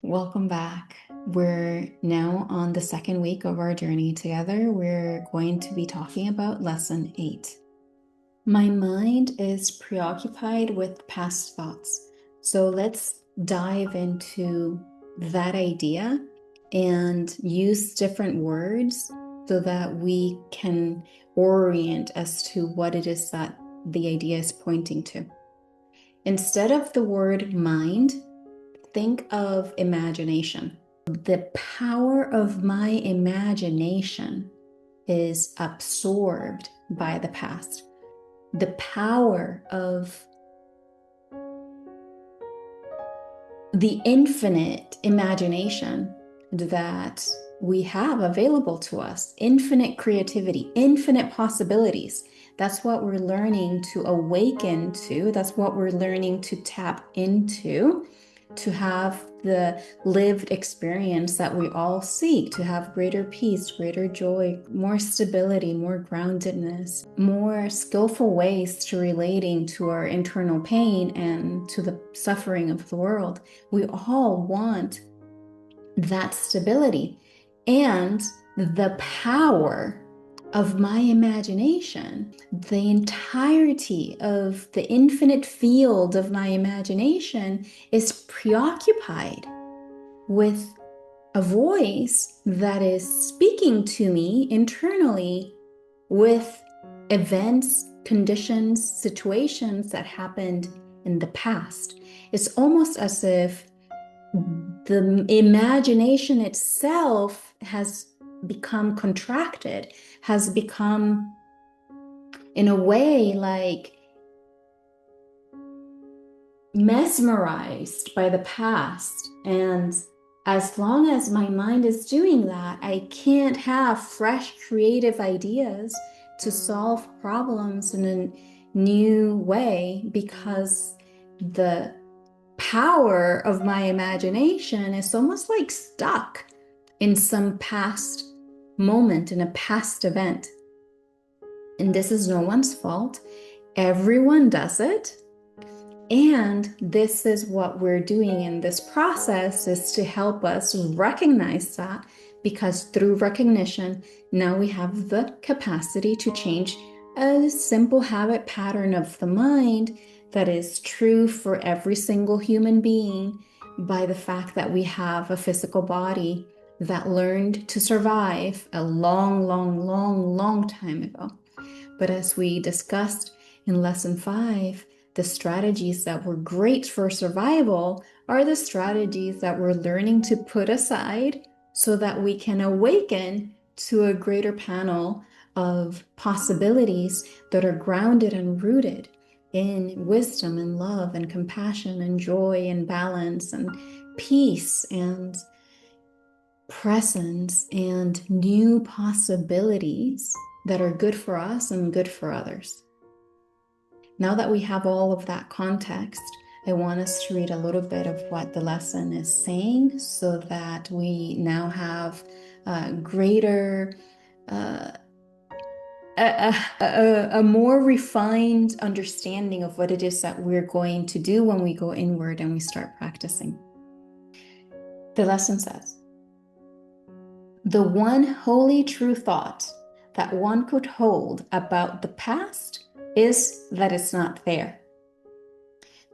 Welcome back. We're now on the second week of our journey together. We're going to be talking about lesson 8. My mind is preoccupied with past thoughts. So let's dive into that idea and use different words so that we can orient as to what it is that the idea is pointing to. Instead of the word mind, think of imagination. The power of my imagination is absorbed by the past. The power of the infinite imagination that we have available to us, infinite creativity, infinite possibilities. That's what we're learning to awaken to. That's what we're learning to tap into, to have the lived experience that we all seek, to have greater peace, greater joy, more stability, more groundedness, more skillful ways to relating to our internal pain and to the suffering of the world. We all want that stability, and the power of my imagination, the entirety of the infinite field of my imagination is preoccupied with a voice that is speaking to me internally with events, conditions, situations that happened in the past. It's almost as if the imagination itself has become contracted, has become, in a way, like mesmerized by the past. And as long as my mind is doing that, I can't have fresh creative ideas to solve problems in a new way, because the power of my imagination is almost like stuck in some past moment, in a past event. And this is no one's fault. Everyone does it. And this is what we're doing in this process, is to help us recognize that, because through recognition, now we have the capacity to change a simple habit pattern of the mind that is true for every single human being, by the fact that we have a physical body that learned to survive a long time ago. But as we discussed in lesson 5, the strategies that were great for survival are the strategies that we're learning to put aside so that we can awaken to a greater panel of possibilities that are grounded and rooted in wisdom and love and compassion and joy and balance and peace and presence and new possibilities that are good for us and good for others. Now that we have all of that context, I want us to read a little bit of what the lesson is saying, so that we now have greater a more refined understanding of what it is that we're going to do when we go inward and we start practicing. The lesson says, the one wholly true thought that one could hold about the past is that it's not there.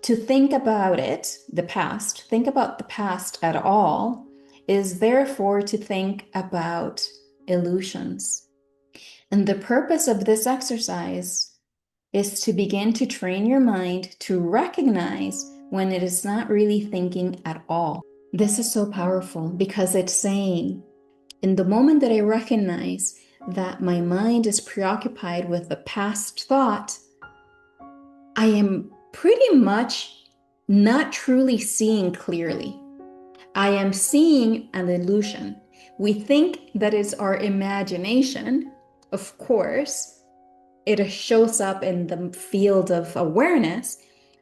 To think about it, think about the past at all, is therefore to think about illusions. And the purpose of this exercise is to begin to train your mind to recognize when it is not really thinking at all. This is so powerful, because it's saying, in the moment that I recognize that my mind is preoccupied with a past thought, I am pretty much not truly seeing clearly. I am seeing an illusion. We think that it's our imagination. Of course, it shows up in the field of awareness,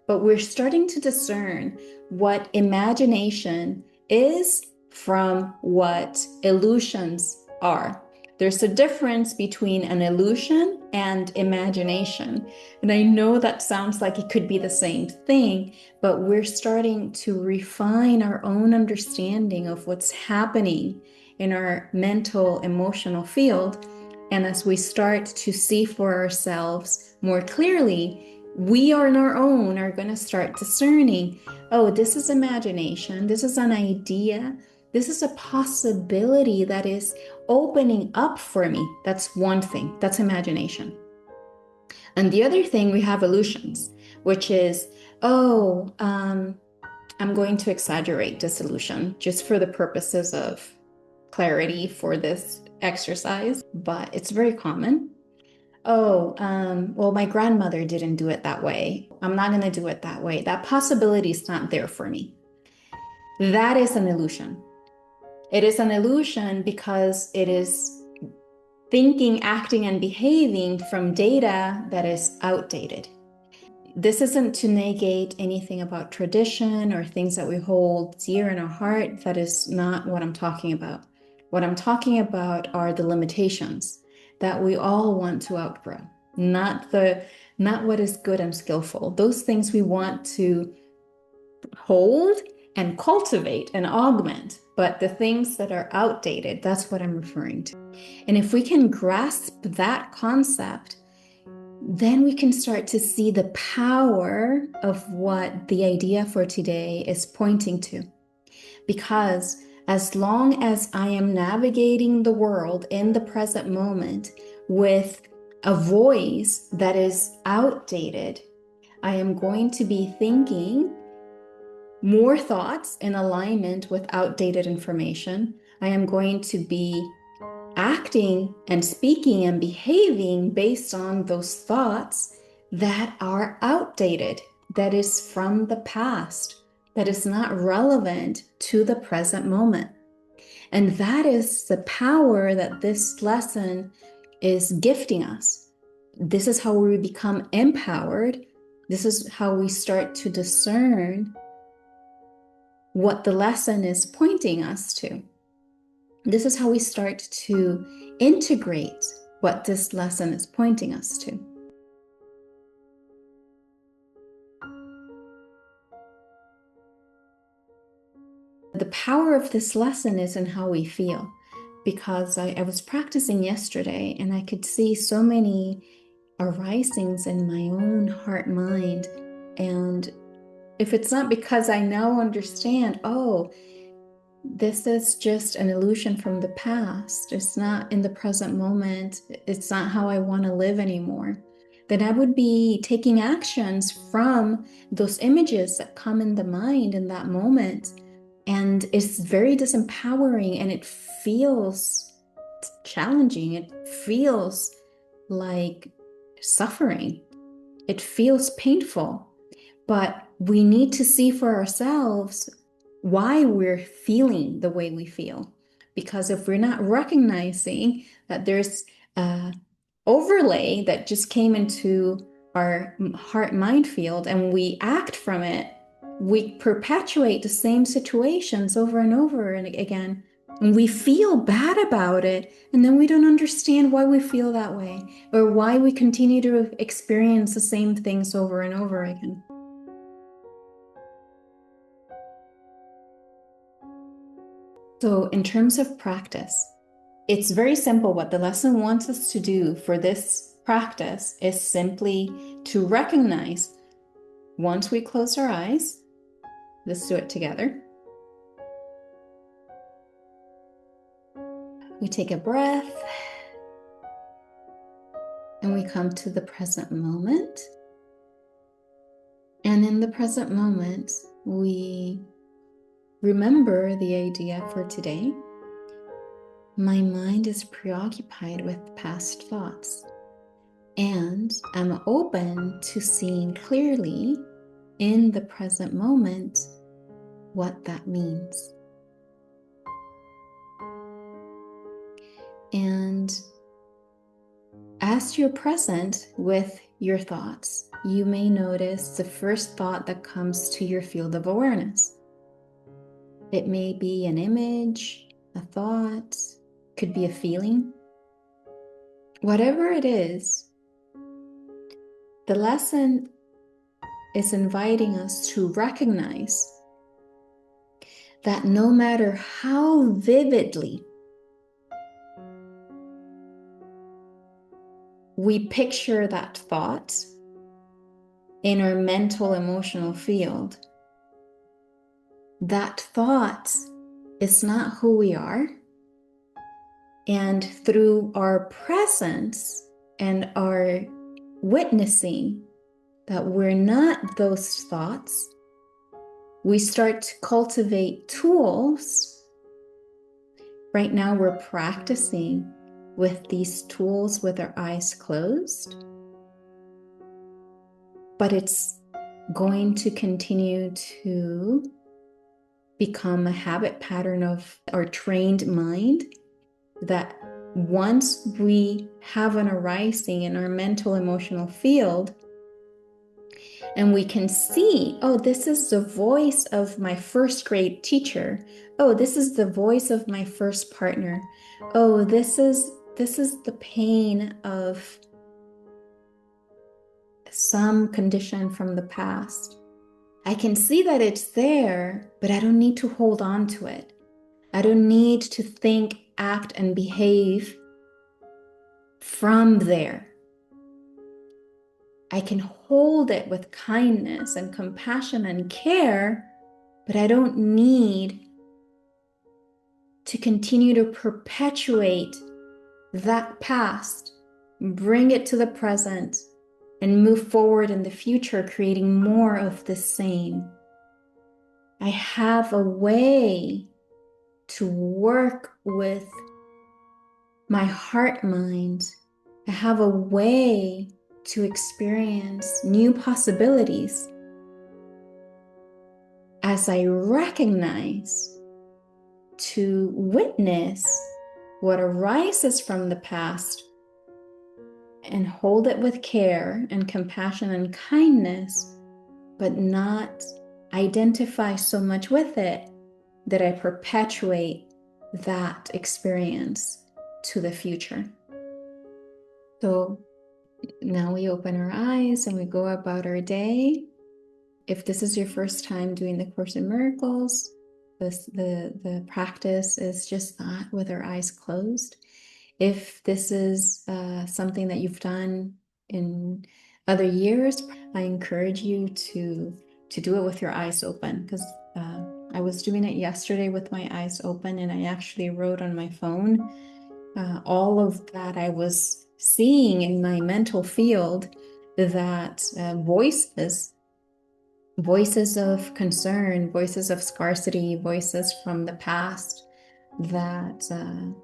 but we're starting to discern what imagination is from what illusions are. There's a difference between an illusion and imagination. And I know that sounds like it could be the same thing, but we're starting to refine our own understanding of what's happening in our mental, emotional field. And as we start to see for ourselves more clearly, we on our own are going to start discerning, oh, this is imagination, this is an idea, this is a possibility that is opening up for me. That's one thing, that's imagination. And the other thing, we have illusions, which is, oh, I'm going to exaggerate this illusion just for the purposes of clarity for this exercise, but it's very common. Oh, well, my grandmother didn't do it that way. I'm not going to do it that way. That possibility is not there for me. That is an illusion. It is an illusion because it is thinking, acting, and behaving from data that is outdated. This isn't to negate anything about tradition or things that we hold dear in our heart. That is not what I'm talking about. What I'm talking about are the limitations that we all want to outgrow, not what is good and skillful. Those things we want to hold and cultivate and augment, but the things that are outdated, that's what I'm referring to. And if we can grasp that concept, then we can start to see the power of what the idea for today is pointing to. Because as long as I am navigating the world in the present moment with a voice that is outdated, I am going to be thinking more thoughts in alignment with outdated information. I am going to be acting and speaking and behaving based on those thoughts that are outdated, that is from the past, that is not relevant to the present moment. And that is the power that this lesson is gifting us. This is how we become empowered. This is how we start to discern what the lesson is pointing us to. This is how we start to integrate what this lesson is pointing us to. The power of this lesson is in how we feel, because I was practicing yesterday and I could see so many arisings in my own heart mind. And if it's not because I now understand, oh, this is just an illusion from the past, it's not in the present moment, it's not how I want to live anymore, then I would be taking actions from those images that come in the mind in that moment. And it's very disempowering and it feels challenging. It feels like suffering. It feels painful. But we need to see for ourselves why we're feeling the way we feel. Because if we're not recognizing that there's an overlay that just came into our heart-mind field and we act from it, we perpetuate the same situations over and over and again. And we feel bad about it. And then we don't understand why we feel that way or why we continue to experience the same things over and over again. So in terms of practice, it's very simple. What the lesson wants us to do for this practice is simply to recognize, once we close our eyes, let's do it together. We take a breath and we come to the present moment. And in the present moment, we remember the idea for today. My mind is preoccupied with past thoughts, and I'm open to seeing clearly in the present moment what that means. And as you're present with your thoughts, you may notice the first thought that comes to your field of awareness. It may be an image, a thought, could be a feeling. whatever it is, the lesson is inviting us to recognize that no matter how vividly we picture that thought in our mental emotional field, that thought is not who we are. And through our presence and our witnessing that we're not those thoughts, we start to cultivate tools. Right now, we're practicing with these tools with our eyes closed, but it's going to continue to become a habit pattern of our trained mind that once we have an arising in our mental emotional field, and we can see, oh, this is the voice of my first grade teacher. Oh, this is the voice of my first partner. Oh, this is the pain of some condition from the past. I can see that it's there, but I don't need to hold on to it. I don't need to think, act, and behave from there. I can hold it with kindness and compassion and care, but I don't need to continue to perpetuate that past, bring it to the present, and move forward in the future, creating more of the same. I have a way to work with my heart mind. I have a way to experience new possibilities as I recognize, to witness what arises from the past and hold it with care and compassion and kindness, but not identify so much with it that I perpetuate that experience to the future. So now we open our eyes and we go about our day. If this is your first time doing the Course in Miracles, the practice is just that, with our eyes closed. If this is something that you've done in other years, I encourage you to do it with your eyes open, because I was doing it yesterday with my eyes open, and I actually wrote on my phone all of that I was seeing in my mental field, that voices of concern, voices of scarcity, voices from the past, that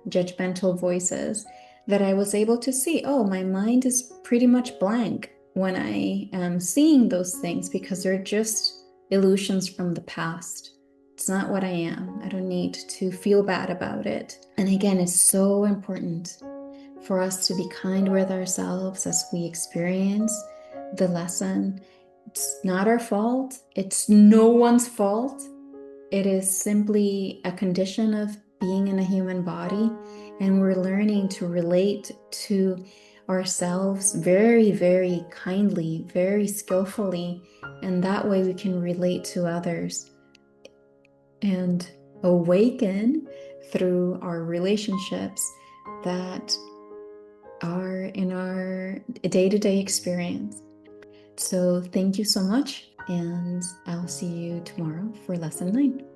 judgmental voices, that I was able to see, oh, my mind is pretty much blank when I am seeing those things, because they're just illusions from the past. It's not what I am. I don't need to feel bad about it. And again, it's so important for us to be kind with ourselves as we experience the lesson. It's not our fault. It's no one's fault. It is simply a condition of being in a human body, and we're learning to relate to ourselves very, very kindly, very skillfully, and that way we can relate to others and awaken through our relationships that are in our day-to-day experience. So thank you so much, and I'll see you tomorrow for lesson 9.